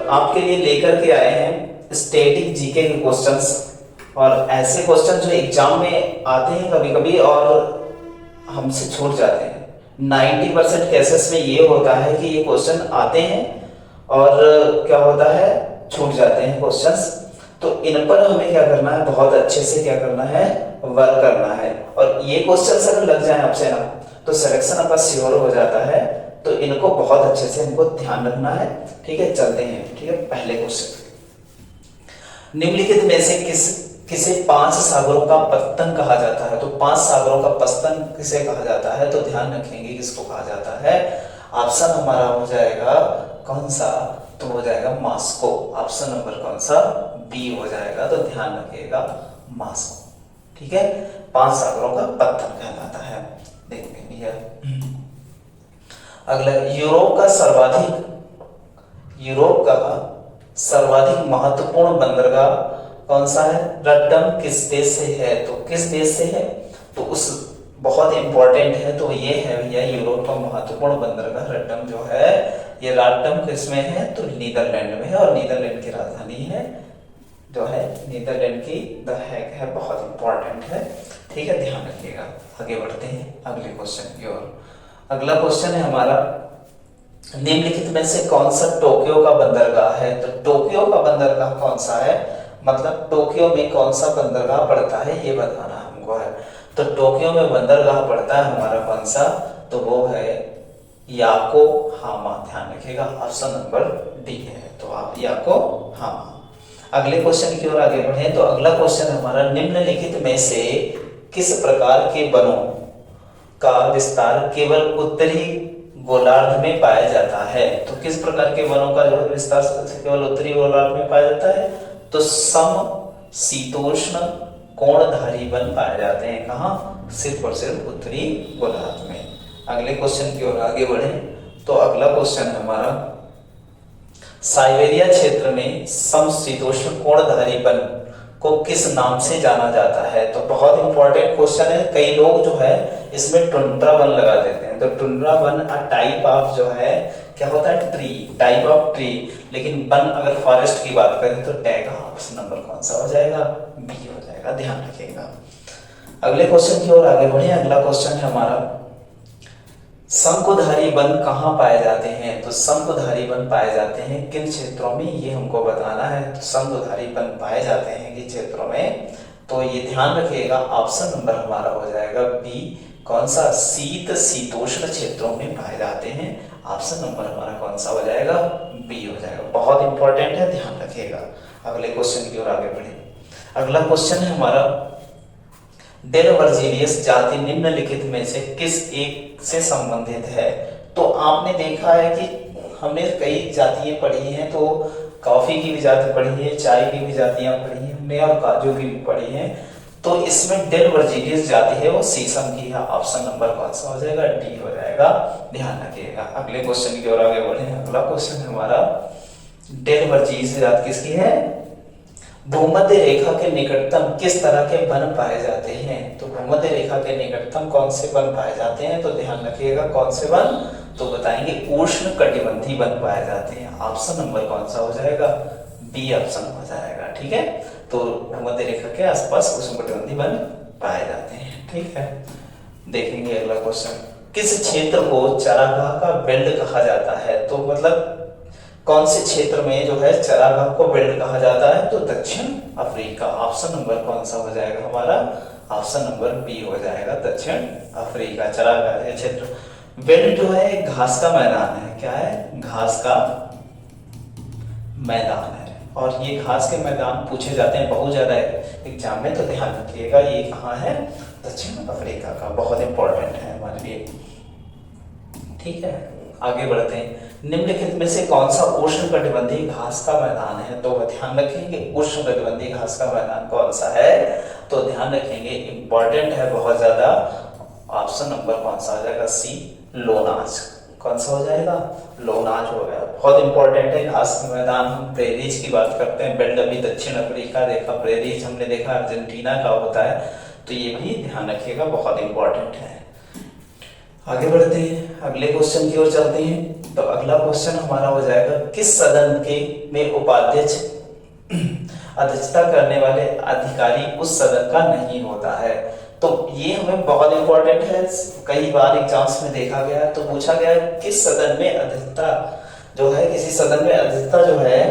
आपके लिए लेकर के आए हैं स्टैटिक जीके के क्वेश्चंस, और ऐसे क्वेश्चन जो एग्जाम में आते हैं कभी कभी और हमसे छूट जाते हैं। 90% केसेस में ये होता है कि ये क्वेश्चन आते हैं और क्या होता है, छूट जाते हैं क्वेश्चंस। तो इन पर हमें क्या करना है, बहुत अच्छे से क्या करना है, वर्क करना है। और ये क्वेश्चंस अगर लग जाए आपसे ना तो सिलेक्शन आपका श्योर हो जाता है। तो इनको बहुत अच्छे से हमको ध्यान रखना है। ठीक है, चलते हैं। ठीक है, पहले क्वेश्चन, निम्नलिखित में से किसे 5 सागरों का पत्तन कहा जाता है? तो 5 सागरों का पत्तन किसे कहा जाता है? तो ध्यान रखेंगे किसको कहा जाता है। ऑप्शन हमारा हो जाएगा कौन सा, तो हो जाएगा मॉस्को। ऑप्शन नंबर कौन सा, बी हो जाएगा। तो ध्यान रखिएगा मॉस्को। ठीक है, 5 सागरों का पत्तन कहलाता है। देखते भैया अगला, यूरोप का सर्वाधिक महत्वपूर्ण बंदरगाह कौन सा है? रट्टम किस देश से है? तो किस देश से है, तो उस बहुत इंपॉर्टेंट है। तो ये है भैया यूरोप का महत्वपूर्ण बंदरगाह रट्टम जो है, ये रट्टम किसमें है? तो नीदरलैंड में है। और नीदरलैंड की राजधानी है जो है नीदरलैंड की द हैग है, बहुत इंपॉर्टेंट है। ठीक है, ध्यान रखिएगा। आगे बढ़ते हैं अगले क्वेश्चन की ओर। अगला क्वेश्चन है हमारा, निम्नलिखित में से कौन सा टोक्यो का बंदरगाह है? तो टोक्यो का बंदरगाह कौन सा है, मतलब टोक्यो में कौन सा बंदरगाह पड़ता है ये बताना हमको है। तो टोक्यो में बंदरगाह पड़ता है हमारा कौन सा, तो वो है याकोहामा। ध्यान रखिएगा, ऑप्शन नंबर डी है। तो आप याकोहामा। अगले क्वेश्चन की ओर आगे बढ़े। तो अगला क्वेश्चन हमारा, निम्नलिखित में से किस प्रकार के वनों का विस्तार केवल उत्तरी गोलार्ध में पाया जाता है? तो किस प्रकार के वनों का जो विस्तार केवल उत्तरी गोलार्ध में पाया जाता है? तो सम शीतोष्ण कोणधारी वन पाए जाते हैं। कहाँ? सिर्फ और सिर्फ उत्तरी गोलार्ध में। अगले क्वेश्चन की ओर आगे बढ़े। तो अगला क्वेश्चन हमारा, साइबेरिया क्षेत्र में समशीतोष्ण कोणधारी वन को किस नाम से जाना जाता है? तो बहुत इंपॉर्टेंट क्वेश्चन है। कई लोग जो है इसमें टुंड्रा वन लगा देते हैं। तो tundra one a type of जो है क्या होता है, ट्री, टाइप ऑफ ट्री। लेकिन वन अगर फॉरेस्ट की बात करें तो टैग ऑप्शन नंबर कौन सा हो जाएगा, बी हो जाएगा। ध्यान रखिएगा। अगले क्वेश्चन की ओर आगे बढ़े। अगला क्वेश्चन है हमारा, शंकुधारी वन कहाँ पाए जाते हैं? तो शंकुधारी वन पाए जाते हैं किन क्षेत्रों में, ये हमको बताना है। तो शंकुधारी वन पाए जाते हैं किन क्षेत्रों में, तो ये ध्यान रखिएगा। ऑप्शन नंबर हमारा हो जाएगा बी, कौन सा, शीतोष्ण क्षेत्रों में पाए जाते हैं। ऑप्शन नंबर हमारा कौन सा हो जाएगा, बी हो जाएगा। बहुत इंपॉर्टेंट है, ध्यान रखिएगा। अगले क्वेश्चन की ओर आगे बढ़े। अगला क्वेश्चन है हमारा, डेलवर्जिलियस जाति निम्नलिखित में से किस एक से संबंधित है? तो आपने देखा है कि हमने कई जातियां पढ़ी हैं। तो कॉफी की भी जाति पढ़ी है, चाय की भी जातियां पढ़ी हैं हमने, और काजू की भी पढ़ी हैं। तो इसमें डेलवर्जिलियस जाति है वो शीशम की है। ऑप्शन नंबर कौन सा हो जाएगा, डी हो जाएगा। ध्यान रखिएगा। अगले क्वेश्चन की ओर आगे बढ़े। अगला क्वेश्चन है हमारा, डेलवर्जिलियस जाति किसकी है? भूमध्य रेखा के निकटतम किस तरह के वन पाए जाते हैं? तो भूमध्य रेखा के निकटतम कौन से वन पाए जाते हैं? तो ध्यान रखिएगा कौन से वन, तो बताएंगे उष्ण कटिबंधीय वन पाए जाते हैं। ऑप्शन नंबर कौन सा हो जाएगा, बी ऑप्शन हो जाएगा। ठीक है, तो भूमध्य रेखा के आसपास उष्ण कटिबंधीय वन पाए जाते हैं। ठीक है, देखेंगे अगला क्वेश्चन, किस क्षेत्र को चरागाह का बेल्ट कहा जाता है? तो मतलब कौन से क्षेत्र में जो है चरागाह को बेल्ट कहा जाता है? तो दक्षिण अफ्रीका। ऑप्शन नंबर कौन सा हो जाएगा हमारा, ऑप्शन नंबर बी हो जाएगा, दक्षिण अफ्रीका। चरागाह क्षेत्र, बेल्ट जो है घास का मैदान है। क्या है? घास का मैदान है। और ये घास के मैदान पूछे जाते हैं बहुत ज्यादा एग्जाम में, तो ध्यान रखिएगा ये कहाँ है, दक्षिण अफ्रीका का। बहुत इंपॉर्टेंट है हमारे लिए। ठीक है, आगे बढ़ते हैं। निम्नलिखित में से कौन सा उष्ण कटिबंधीय घास का मैदान है? तो ध्यान रखेंगे उष्ण कटिबंधीय घास का मैदान कौन सा है, तो ध्यान रखेंगे इंपॉर्टेंट है बहुत ज्यादा। ऑप्शन नंबर कौन सा हो जाएगा, सी, लोनाज। कौन सा हो जाएगा, लोनाज हो गया। बहुत इंपॉर्टेंट है घास का मैदान। हम प्रेरीज की बात करते हैं, बेल्ट अभी दक्षिण अफ्रीका देखा, प्रेरीज हमने देखा अर्जेंटीना का होता है, तो ये भी ध्यान रखिएगा, बहुत इंपॉर्टेंट है। आगे बढ़ते हैं, अगले क्वेश्चन की ओर चलते हैं। तो अगला क्वेश्चन हमारा हो जाएगा, किस सदन के में उपाध्यक्ष अध्यक्षता करने वाले अधिकारी उस सदन का नहीं होता है। तो ये हमें बहुत इंपॉर्टेंट है, कई बार एग्जाम्स में देखा गया है। तो पूछा गया है किस सदन में अध्यक्षता जो है, किसी सदन में अध्यक्षता जो है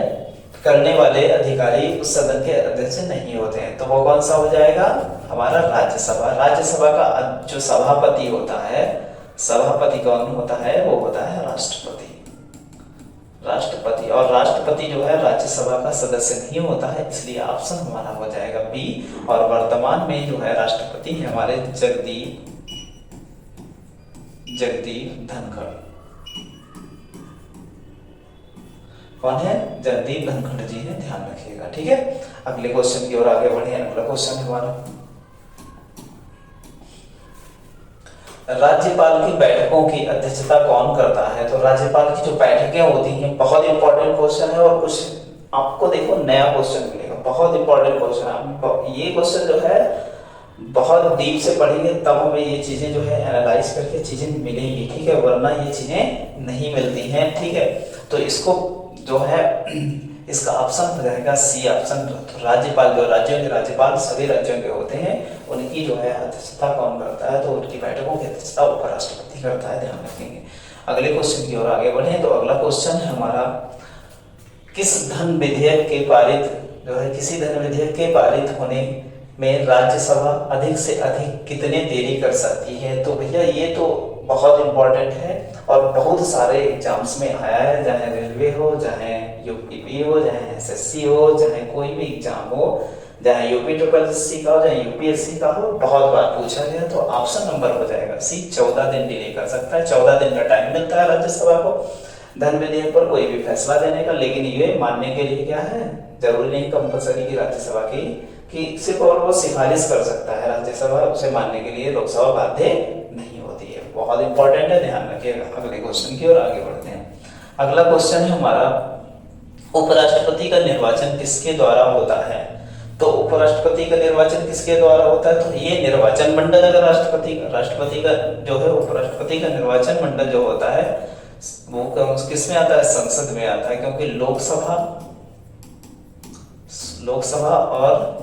करने वाले अधिकारी उस सदन के अध्यक्ष नहीं होते हैं। तो वो कौन सा हो जाएगा, हमारा राज्यसभा। राज्यसभा का जो सभापति होता है, सभापति कौन होता है, वो होता है राष्ट्रपति। राष्ट्रपति, और राष्ट्रपति जो है राज्यसभा का सदस्य नहीं होता है, इसलिए ऑप्शन हमारा हो जाएगा बी। और वर्तमान में जो है राष्ट्रपति है हमारे जगदीप धनखड़। कौन है, जगदीप धनखड़ जी है, ध्यान रखिएगा। ठीक है, अगले क्वेश्चन की ओर आगे बढ़े। अगला क्वेश्चन हमारा, राज्यपाल की बैठकों की अध्यक्षता कौन करता है। तो राज्यपाल की जो बैठकें होती हैं, बहुत इंपॉर्टेंट क्वेश्चन है, और कुछ आपको देखो नया क्वेश्चन मिलेगा, बहुत इंपॉर्टेंट क्वेश्चन है। ये क्वेश्चन जो है बहुत डीप से पढ़ेंगे तब हमें ये चीजें जो है एनालाइज करके चीजें मिलेंगी। ठीक है, वरना ये चीजें नहीं मिलती हैं। ठीक है, तो इसको जो है इसका ऑप्शन हो जाएगा सी ऑप्शन। तो राज्यपाल, जो राज्यों के राज्यपाल सभी राज्यों के होते हैं, उनकी जो है अध्यक्षता कौन करता है, तो उनकी बैठकों की अध्यक्षता उपराष्ट्रपति करता है, ध्यान रखेंगे। अगले क्वेश्चन की ओर आगे बढ़े। तो अगला क्वेश्चन है हमारा, किस धन विधेयक के पारित जो है, किसी धन विधेयक के पारित होने में राज्यसभा अधिक से अधिक कितने देरी कर सकती है। तो भैया ये तो बहुत इंपॉर्टेंट है और बहुत सारे एग्जाम्स में आया है, चाहे रेलवे हो, चाहे यूपीपी हो, चाहे एसएससी हो, चाहे कोई भी एग्जाम हो, चाहे यूपी ट्रिपल एससी का हो, चाहे यूपीएससी का हो, बहुत बार पूछा गया। तो ऑप्शन नंबर हो जाएगा सी, 14 दिन डिले कर सकता है। 14 दिन का टाइम मिलता है राज्यसभा को धन विधेयक पर कोई भी फैसला देने का, लेकिन ये मानने के लिए क्या है, जरूरी नहीं कंपलसरी की राज्यसभा की सिर्फ और वो सिफारिश कर सकता है राज्यसभा, उसे मानने के लिए लोकसभा बाध्य नहीं होती है। बहुत इंपॉर्टेंट है, ध्यान रखिएगा। अगले क्वेश्चन की ओर आगे बढ़ते हैं। अगला क्वेश्चन है हमारा, उपराष्ट्रपति का निर्वाचन किसके द्वारा होता है। तो उपराष्ट्रपति का निर्वाचन किसके द्वारा होता है, तो ये निर्वाचन मंडल, अगर राष्ट्रपति का जो है उपराष्ट्रपति का निर्वाचन मंडल जो होता है वो किस में आता है, संसद में आता है, क्योंकि लोकसभा और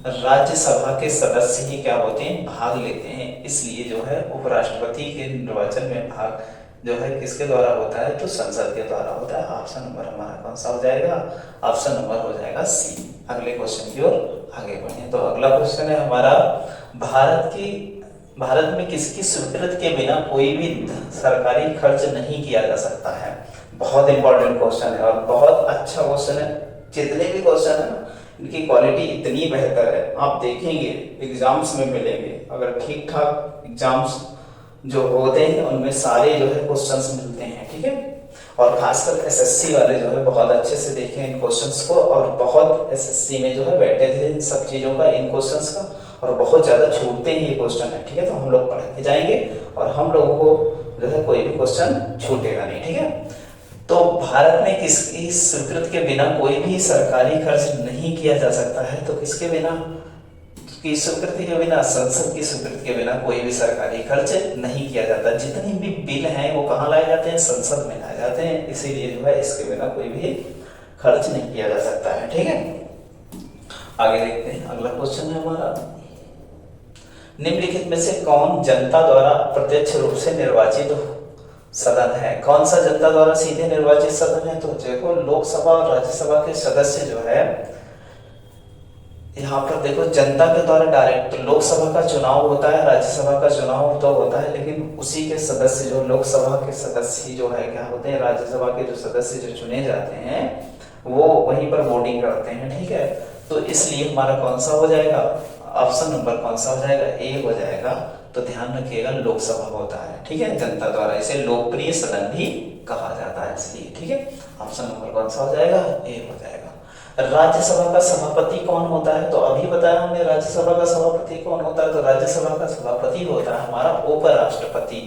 राज्यसभा के सदस्य ही क्या होते हैं, भाग लेते हैं। इसलिए जो है उपराष्ट्रपति के निर्वाचन में भाग जो है किसके द्वारा होता है, तो संसद के द्वारा होता है। ऑप्शन नंबर हमारा कौन सा हो जाएगा, ऑप्शन नंबर हो जाएगा सी। अगले क्वेश्चन की ओर आगे बढ़े। तो अगला क्वेश्चन है हमारा, भारत में किसकी स्वीकृति के बिना कोई भी सरकारी खर्च नहीं किया जा सकता है। बहुत इंपॉर्टेंट क्वेश्चन है और बहुत अच्छा क्वेश्चन है। जितने भी क्वेश्चन है इनकी क्वालिटी इतनी बेहतर है, आप देखेंगे एग्जाम्स में मिलेंगे। अगर ठीक ठाक एग्जाम्स जो होते हैं उनमें सारे जो है क्वेश्चंस मिलते हैं। ठीक है, और खासकर एसएससी वाले जो है बहुत अच्छे से देखें इन क्वेश्चंस को, और बहुत एसएससी में जो है बैठे थे इन सब चीजों का, इन क्वेश्चंस का, और बहुत ज्यादा छूटते ही ये क्वेश्चन है। ठीक है, तो हम लोग पढ़ के जाएंगे और हम लोगों को जो है कोई भी क्वेश्चन छूटेगा नहीं। ठीक है, तो भारत में किसकी स्वीकृति के बिना कोई भी सरकारी खर्च नहीं किया जा सकता है। तो किसके बिना, की स्वीकृति के बिना, संसद की स्वीकृति के बिना कोई भी सरकारी खर्च नहीं किया जाता। जितनी भी बिल हैं वो कहाँ लाए जाते हैं, संसद में लाए जाते हैं। इसीलिए जो है इसके बिना कोई भी खर्च नहीं किया जा सकता है। ठीक है, आगे देखते हैं। अगला क्वेश्चन है हमारा, निम्नलिखित में से कौन जनता द्वारा प्रत्यक्ष रूप से निर्वाचित सदन है। कौन सा जनता द्वारा सीधे निर्वाचित सदन है, तो देखो लोकसभा और राज्यसभा के सदस्य जो है यहाँ पर देखो जनता के द्वारा डायरेक्ट, लोकसभा का चुनाव होता है, राज्यसभा का चुनाव तो होता है, लेकिन उसी के सदस्य जो लोकसभा के सदस्य जो है क्या होते हैं, राज्यसभा के जो सदस्य जो चुने जाते हैं वो वहीं पर वोटिंग करते हैं। ठीक है, तो इसलिए हमारा कौन सा हो जाएगा, ऑप्शन नंबर कौन सा हो जाएगा, ए हो जाएगा। तो ध्यान रखिएगा लोकसभा होता है। ठीक है, जनता द्वारा, इसे लोकप्रिय सदन भी कहा जाता है इसलिए। ठीक है, ऑप्शन नंबर कौन सा हो जाएगा, ए हो जाएगा। राज्यसभा का सभापति कौन होता है, तो अभी बताया हमने राज्यसभा का सभापति कौन होता है। तो राज्यसभा का सभापति होता है हमारा उपराष्ट्रपति।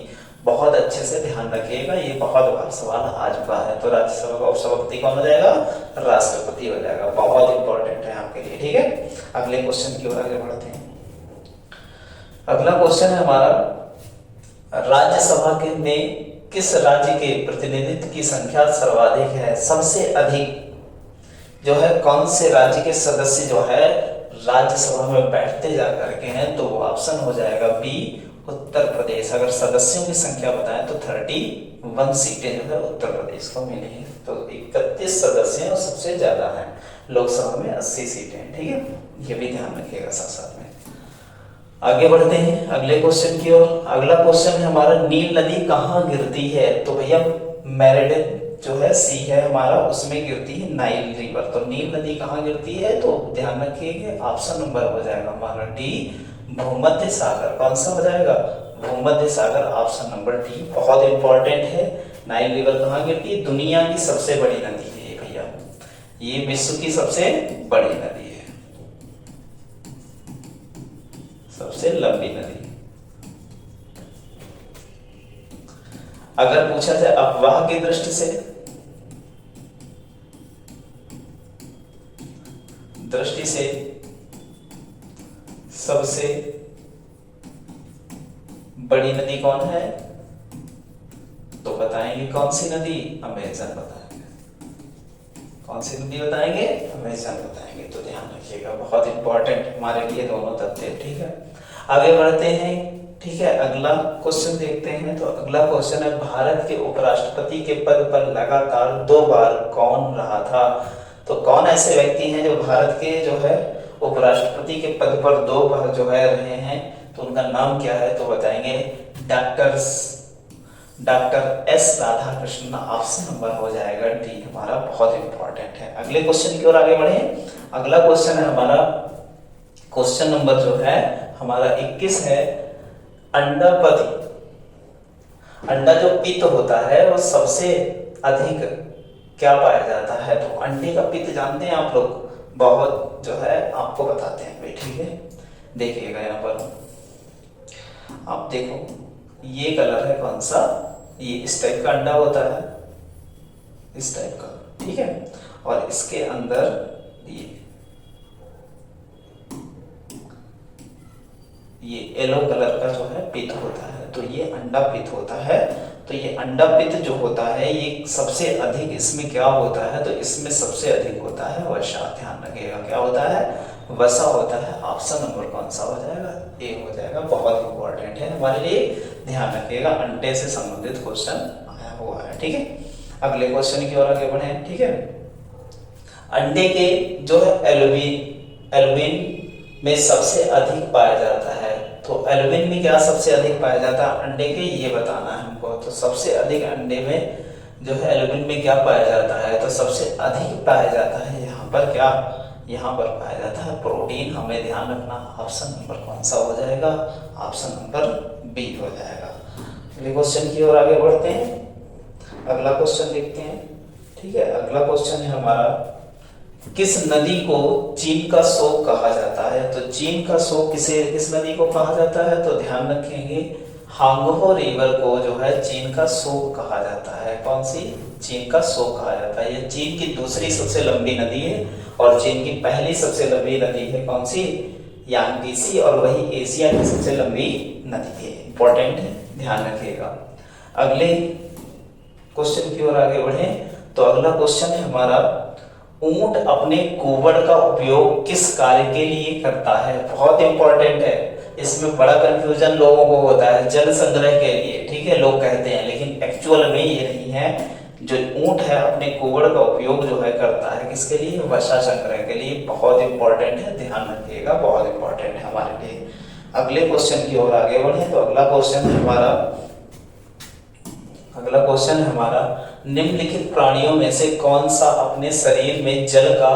बहुत अच्छे से ध्यान रखिएगा, ये बहुत बार सवाल आ चुका है। तो राज्यसभा का उपसभापति कौन हो जाएगा, राष्ट्रपति हो जाएगा। बहुत इंपॉर्टेंट है आपके लिए। ठीक है, अगले क्वेश्चन की ओर आगे बढ़ते हैं। अगला क्वेश्चन है हमारा, राज्यसभा के में किस राज्य के प्रतिनिधित्व की संख्या सर्वाधिक है? सबसे अधिक जो है कौन से राज्य के सदस्य जो है राज्यसभा में बैठते जा करके हैं? तो वो ऑप्शन हो जाएगा बी, उत्तर प्रदेश। अगर सदस्यों की संख्या बताएं तो 31 सीटें जो है उत्तर प्रदेश को मिली है। तो 31 सदस्य हैं और सबसे ज्यादा हैं। लोकसभा में 80 सीटें हैं। ठीक है, ये भी ध्यान रखिएगा साथ साथ में। आगे बढ़ते हैं अगले क्वेश्चन की ओर। अगला क्वेश्चन है हमारा, नील नदी कहाँ गिरती है? तो भैया मेरेडिथ जो है सी है हमारा, उसमें गिरती है नाइल रिवर। तो नील नदी कहाँ गिरती है? तो ध्यान रखिएगा ऑप्शन नंबर हो जाएगा हमारा डी, भूमध्य सागर। कौन सा हो जाएगा? भूमध्य सागर, ऑप्शन नंबर डी। बहुत इंपॉर्टेंट है। नाइल रिवर कहाँ गिरती है? दुनिया की सबसे बड़ी नदी है ये भैया, ये विश्व की सबसे बड़ी नदी है, सबसे लंबी नदी। अगर पूछा जाए अफवाह की दृष्टि से, सबसे बड़ी नदी कौन है? तो बताएंगे कौन सी नदी? अमेजन बताएंगे। कौन सी नदी बताएंगे? अमेजन बताएंगे। तो ध्यान रखिएगा, बहुत इंपॉर्टेंट हमारे लिए दोनों तथ्य। ठीक है, आगे बढ़ते हैं। ठीक है, अगला क्वेश्चन देखते हैं। तो अगला क्वेश्चन है, भारत के उपराष्ट्रपति के पद पर लगातार 2 बार कौन रहा था? तो कौन ऐसे व्यक्ति हैं जो भारत के जो है उपराष्ट्रपति के पद पर 2 बार जो है रहे हैं? तो उनका नाम क्या है? तो बताएंगे doctor S Radhakrishnan. Option number हो जाएगा डी हमारा, बहुत इंपॉर्टेंट है। अगले क्वेश्चन की ओर आगे बढ़े। अगला क्वेश्चन है हमारा, क्वेश्चन नंबर जो है हमारा 21 है, अंडापति। अंडा जो पित्त होता है वो सबसे अधिक क्या पाया जाता है? तो अंडे का पित्त जानते हैं आप लोग? बहुत जो है आपको बताते हैं भाई। ठीक है, देखिएगा यहाँ पर आप देखो, ये कलर है कौन सा? ये इस टाइप का अंडा होता है, इस टाइप का। ठीक है, और इसके अंदर ये येलो कलर का जो है पित्त होता है। तो ये अंडा पित्त होता है। तो ये अंडा पित्त जो होता है ये सबसे अधिक इसमें क्या होता है? तो इसमें सबसे अधिक होता है वसा। ध्यान रखिएगा, क्या होता है? वसा होता है। ऑप्शन नंबर कौन सा हो जाएगा? ए हो जाएगा। बहुत इंपॉर्टेंट है हमारे लिए, ध्यान रखिएगा। अंडे से संबंधित क्वेश्चन आया हुआ है। ठीक है, अगले क्वेश्चन की ओर आगे बढ़े। ठीक है, अंडे के जो है एल्ब्यूमिन में सबसे अधिक पाया जाता है। तो एल्ब्यूमिन में क्या सबसे अधिक पाया जाता है अंडे के? ये बताना है हमको। तो सबसे अधिक अंडे में जो है एल्ब्यूमिन में क्या पाया जाता है? तो सबसे अधिक पाया जाता है यहाँ पर क्या? यहाँ पर पाया जाता है प्रोटीन। हमें ध्यान रखना, ऑप्शन नंबर कौन सा हो जाएगा? ऑप्शन नंबर बी हो जाएगा। अगले क्वेश्चन की ओर आगे बढ़ते हैं। अगला क्वेश्चन देखते हैं। ठीक है, अगला क्वेश्चन है हमारा, किस नदी को चीन का शोक कहा जाता है? तो चीन का शोक किस नदी को कहा जाता है? तो ध्यान रखेंगे, हांगहो रिवर को जो है चीन का शोक कहा जाता है। कौन सी? चीन का शोक कहा जाता है। ये चीन की दूसरी सबसे लंबी नदी है और चीन की पहली सबसे लंबी नदी है कौन सी? यांगत्से। और वही एशिया की सबसे लंबी नदी है। इंपॉर्टेंट है, ध्यान रखिएगा। अगले क्वेश्चन की ओर आगे बढ़े। तो अगला क्वेश्चन है हमारा, ऊंट अपने कुबड़ का उपयोग किस कार्य के लिए करता है? बहुत इंपॉर्टेंट है, इसमें बड़ा कंफ्यूजन लोगों को होता है। जल संग्रह के लिए, ठीक है, लोग कहते हैं, लेकिन एक्चुअल में ये नहीं है। जो ऊंट है अपने कुबड़ का उपयोग जो है करता है किसके लिए? वसा संग्रह के लिए। बहुत इंपॉर्टेंट है, ध्यान रखिएगा, बहुत इंपॉर्टेंट है हमारे लिए। अगले क्वेश्चन की ओर आगे बढ़े। तो अगला क्वेश्चन है हमारा, निम्नलिखित प्राणियों में से कौन सा अपने शरीर में जल का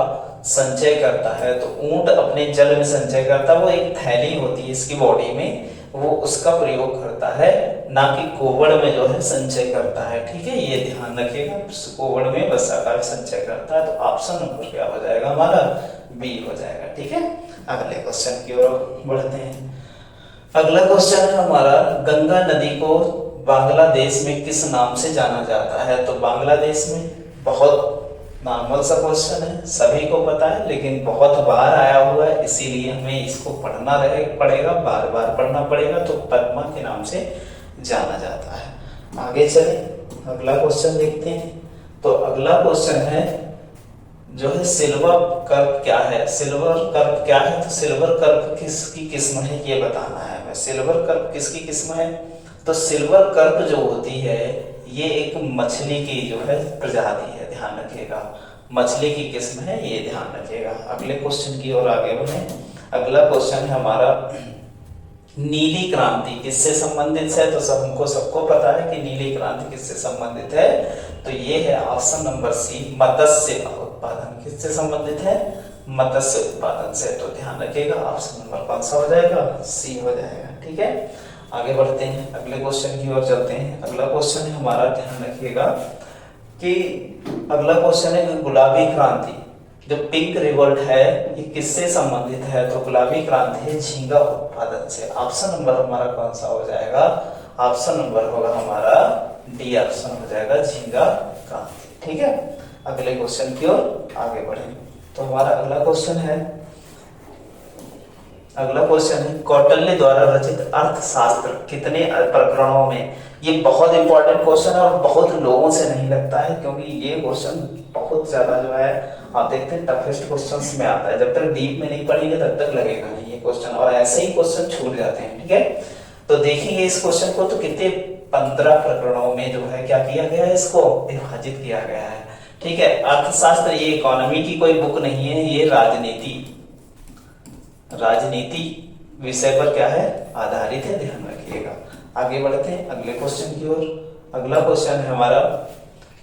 संचय करता है? तो ऊंट अपने जल में संचय करता है। वो एक थैली होती है इसकी बॉडी में, वो उसका प्रयोग करता है, ना कि कोवड़ में जो है संचय करता है। ठीक है, ये ध्यान रखिएगा, कोवड़ में वसा का संचय करता है। तो ऑप्शन नंबर क्या हो जाएगा हमारा? बी हो जाएगा। ठीक है, अगले क्वेश्चन की ओर बढ़ते हैं। अगला क्वेश्चन है हमारा, गंगा नदी को बांग्लादेश में किस नाम से जाना जाता है? तो बांग्लादेश में, बहुत नॉर्मल सा क्वेश्चन है, सभी को पता है, लेकिन बहुत बार आया हुआ है, इसीलिए हमें इसको पढ़ना पड़ेगा, बार बार पढ़ना पड़ेगा। तो पद्मा के नाम से जाना जाता है। आगे चले अगला क्वेश्चन देखते हैं। तो अगला क्वेश्चन है जो है सिल्वर कर्व क्या है। सिल्वर कर्व क्या है, तो सिल्वर कर्व किसकी किस्म है ये बताना है हमें। सिल्वर कर्व किसकी किस्म है, तो सिल्वर कर्व जो होती है ये एक मछली की जो है प्रजाति है, ध्यान रखिएगा, मछली की किस्म है, ये ध्यान रखिएगा। अगले क्वेश्चन की ओर आगे बढ़े। अगला क्वेश्चन है हमारा नीली क्रांति किससे संबंधित है। तो हमको सबको पता है कि नीली क्रांति किससे संबंधित है, तो ये है ऑप्शन नंबर सी, मत्स्य उत्पादन। किससे संबंधित है, मत्स्य उत्पादन से। तो ध्यान रखिएगा ऑप्शन नंबर कौन सा हो जाएगा, सी हो जाएगा। ठीक है, आगे बढ़ते हैं, अगले क्वेश्चन की ओर चलते हैं। अगला क्वेश्चन है हमारा, ध्यान रखिएगा कि अगला क्वेश्चन है गुलाबी क्रांति, जो पिंक रिवोल्ट है ये किससे संबंधित है। तो गुलाबी क्रांति है झींगा उत्पादन से। ऑप्शन नंबर हमारा कौन सा हो जाएगा, ऑप्शन नंबर होगा हमारा डी, ऑप्शन हो जाएगा झींगा क्रांति। ठीक है, अगले क्वेश्चन की ओर आगे बढ़े। तो हमारा अगला क्वेश्चन है, अगला क्वेश्चन है कौटिल्य द्वारा रचित अर्थशास्त्र कितने प्रकरणों में। ये बहुत इंपॉर्टेंट क्वेश्चन है और बहुत लोगों से नहीं लगता है, क्योंकि ये क्वेश्चन बहुत ज्यादा जो है आप देखते हैं टफेस्ट क्वेश्चंस में आता है। जब तक डीप में नहीं पढ़ेंगे तब तक लगेगा नहीं ये क्वेश्चन, और ऐसे ही क्वेश्चन छूट जाते हैं। ठीक है, तो देखेंगे इस क्वेश्चन को, तो कितने 15 प्रकरणों में जो है क्या किया गया है, इसको विभाजित किया गया है। ठीक है, अर्थशास्त्र ये इकोनॉमी की कोई बुक नहीं है, ये राजनीति विषय पर क्या है, आधारित है, ध्यान रखिएगा। आगे बढ़ते हैं अगले क्वेश्चन की ओर। अगला क्वेश्चन है हमारा,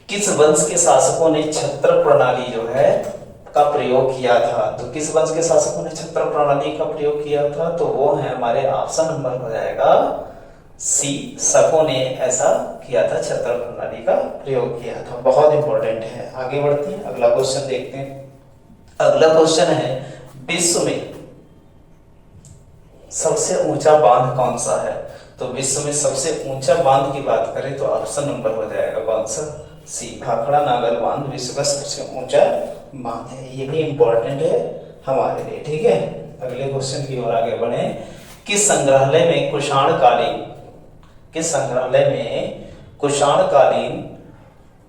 किस वंश के शासकों ने छत्र प्रणाली जो है का प्रयोग किया था। तो किस वंश के शासकों ने छत्र प्रणाली का प्रयोग किया था, तो वो है हमारे ऑप्शन नंबर हो जाएगा सी, शकों ने ऐसा किया था, छत्र प्रणाली का प्रयोग किया था। बहुत इंपॉर्टेंट है। आगे बढ़ते हैं, अगला क्वेश्चन देखते हैं। अगला क्वेश्चन है विश्व में सबसे ऊंचा बांध कौन सा है। तो विश्व में सबसे ऊंचा बांध की बात करें तो ऑप्शन नंबर हो जाएगा कौन सा, सी, भाखड़ा नागर बांध विश्व का सबसे ऊंचा बांध है। ये भी इंपॉर्टेंट है हमारे लिए। ठीक है, अगले क्वेश्चन की ओर आगे बढ़े। किस संग्रहालय में कुषाण-कालीन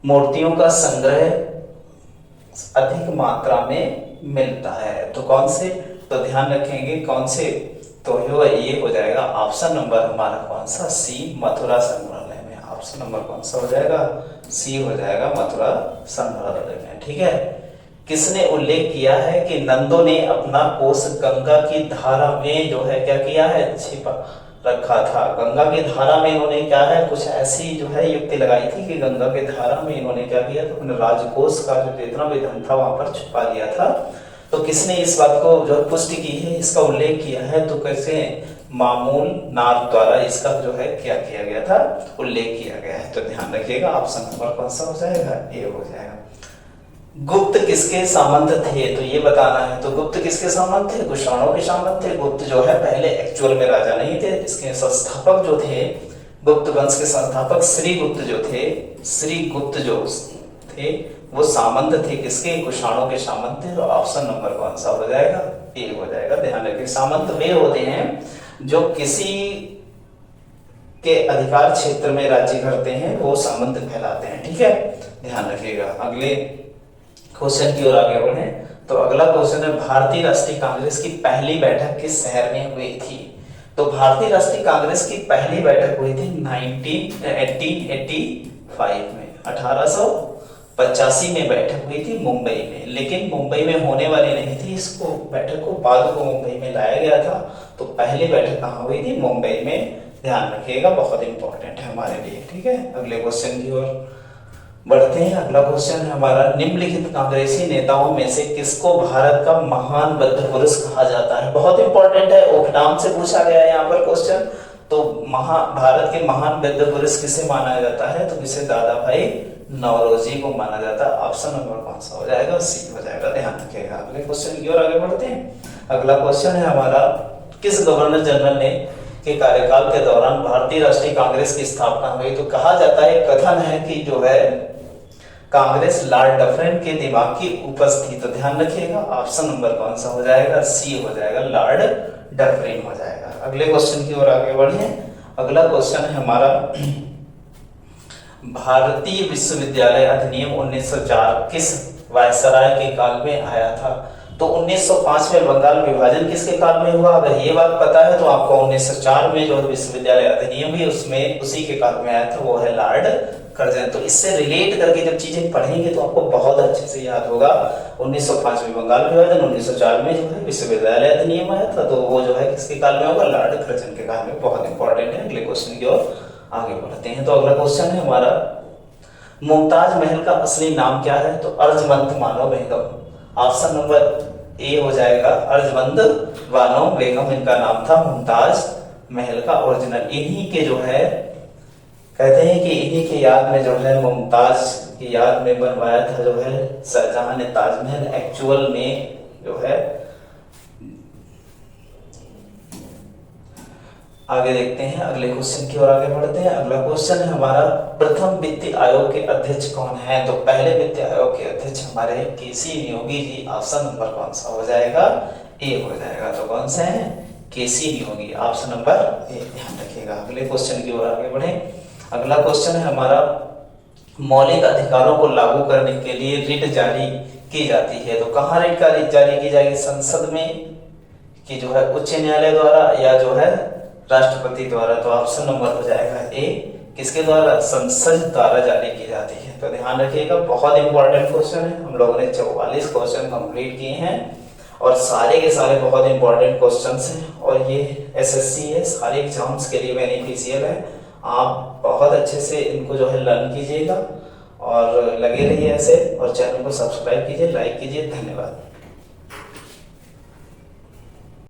मूर्तियों का संग्रह अधिक मात्रा में मिलता है। तो कौन से, तो ध्यान रखेंगे कौन से, तो ये हो जाएगा ऑप्शन नंबर हमारा कौन सा, सी, मथुरा संग्रहालय में। ऑप्शन नंबर कौन सा हो जाएगा, सी हो जाएगा, मथुरा संग्रहालय में। ठीक है, किसने उल्लेख किया है कि नंदों ने अपना कोष गंगा की धारा में जो है क्या किया है, छिपा रखा था। गंगा की धारा में इन्होंने क्या है, कुछ ऐसी जो है युक्ति लगाई थी कि गंगा की धारा में इन्होंने क्या किया, तो अपने राजकोष का जो जितना भी धन था वहां पर छुपा लिया था। तो किसने इस बात को जो पुष्टि की है, इसका उल्लेख किया है, तो कैसे, मामूल नार द्वारा इसका जो है क्या किया गया था, उल्लेख किया गया है। तो ध्यान रखिएगा ऑप्शन नंबर कौन सा हो जाएगा, ए हो जाएगा। गुप्त किसके सामंत थे, तो ये बताना है। तो गुप्त किसके सामंत थे, कुषाणों के सामंत थे। गुप्त जो है पहले एक्चुअल में राजा नहीं थे, इसके संस्थापक जो थे, गुप्त वंश के संस्थापक श्रीगुप्त जो थे, श्रीगुप्त जो थे वो सामंत थे किसके, कुषाणों के सामंत थे। तो ऑप्शन नंबर कौन सा हो जाएगा, ए हो जाएगा। ध्यान रखिए सामंत वे होते हैं जो किसी के अधिकार क्षेत्र में राज्य करते हैं, वो सामंत कहलाते हैं। ठीक है, ध्यान रखिएगा। अगले क्वेश्चन की ओर आगे बढ़े। तो अगला क्वेश्चन है भारतीय राष्ट्रीय कांग्रेस की पहली बैठक किस शहर में हुई थी। तो भारतीय राष्ट्रीय कांग्रेस की पहली बैठक हुई थी 1885 में, 1885 में बैठक हुई थी मुंबई में। लेकिन मुंबई में होने वाली नहीं थी, इसको बैठक को बाद को मुंबई में लाया गया था। तो पहली बैठक कहाँ हुई थी, मुंबई में। ध्यान रखिएगा, बहुत इंपॉर्टेंट है हमारे लिए। ठीक है, अगले क्वेश्चन की ओर बढ़ते हैं। अगला क्वेश्चन है हमारा, निम्नलिखित कांग्रेसी नेताओं में से किसको भारत का महान बौद्ध पुरुष कहा जाता है। बहुत इंपॉर्टेंट है, उपनाम से पूछा गया है यहाँ पर क्वेश्चन। तो भारत के महान बौद्ध पुरुष किसे माना जाता है, तो किसे, दादा भाई नौरोजी को माना जाता है। ऑप्शन नंबर कौन सा हो जाएगा, सी हो जाएगा। ध्यान रखिएगा। अगले क्वेश्चन की ओर आगे बढ़ते हैं। अगला क्वेश्चन है हमारा, किस गवर्नर जनरल ने के कार्यकाल के दौरान भारतीय राष्ट्रीय कांग्रेस की स्थापना हुई। तो कहा जाता है, कथन है कि जो है कांग्रेस लॉर्ड डफरिन के दिमाग की उपज थी। तो ध्यान रखिएगा ऑप्शन नंबर कौन सा हो जाएगा, सी हो जाएगा, लॉर्ड डफरिन हो जाएगा। अगले क्वेश्चन की ओर आगे बढ़े। अगला क्वेश्चन है हमारा, भारतीय विश्वविद्यालय अधिनियम 1904 किस वायसराय के काल में आया था? तो 1905 में बंगाल विभाजन किसके काल में हुआ? अगर ये बात पता है तो आपको 1904 में जो विश्वविद्यालय अधिनियम भी उसमें उसी के काल में आया था, वो है लॉर्ड कर्जन। तो इससे रिलेट करके जब चीजें पढ़ेंगे तो आपको बहुत अच्छे से याद होगा। 1905 में बंगाल विभाजन, 1904 में जो है विश्वविद्यालय अधिनियम आया था, तो वो जो है किसके काल में होगा? लॉर्ड कर्जन के काल में। बहुत इंपॉर्टेंट है। अगले क्वेश्चन की ओर आगे बढ़ते हैं। तो अगला क्वेश्चन है हमारा, मुमताज महल का असली नाम क्या है? तो Arjumand Bano Begum. Option number A हो जाएगा अर्जुमंद बानो बेगम, इनका नाम था मुमताज महल का ओरिजिनल। इन्हीं के जो है कहते हैं कि इन्हीं के याद में जो है मुमताज की याद में बनवाया था जो है शाहजहां ने ताजमहल। एक्चुअल में जो है आगे देखते हैं, अगले क्वेश्चन की ओर आगे बढ़ते हैं। अगला क्वेश्चन है हमारा, प्रथम वित्त आयोग के अध्यक्ष कौन है? तो पहले वित्त आयोग के अध्यक्ष हमारे केसी नियोगी जी। ऑप्शन नंबर कौन सा हो जाएगा? ए हो जाएगा। तो कौन सा है? केसी नियोगी। ऑप्शन नंबर ए, ध्यान रखिएगा। अगले क्वेश्चन की ओर आगे बढ़े। अगला क्वेश्चन है हमारा, मौलिक अधिकारों को लागू करने के लिए रिट जारी की जाती है। तो कहाँ रिट जारी की जाएगी? संसद में, कि जो है उच्च न्यायालय द्वारा, या जो है राष्ट्रपति द्वारा। तो ऑप्शन नंबर हो जाएगा ए, किसके द्वारा? संसद द्वारा जारी की जाती है। तो ध्यान रखिएगा, बहुत इंपॉर्टेंट क्वेश्चन है। हम लोगों ने 44 क्वेश्चन कंप्लीट किए हैं और सारे के सारे बहुत इंपॉर्टेंट क्वेश्चंस हैं, और ये एसएससी है, सारे एग्जाम्स के लिए बेनिफिशियल है। आप बहुत अच्छे से इनको जो है लर्न कीजिएगा और लगे रहिए ऐसे, और चैनल को सब्सक्राइब कीजिए, लाइक कीजिए। धन्यवाद।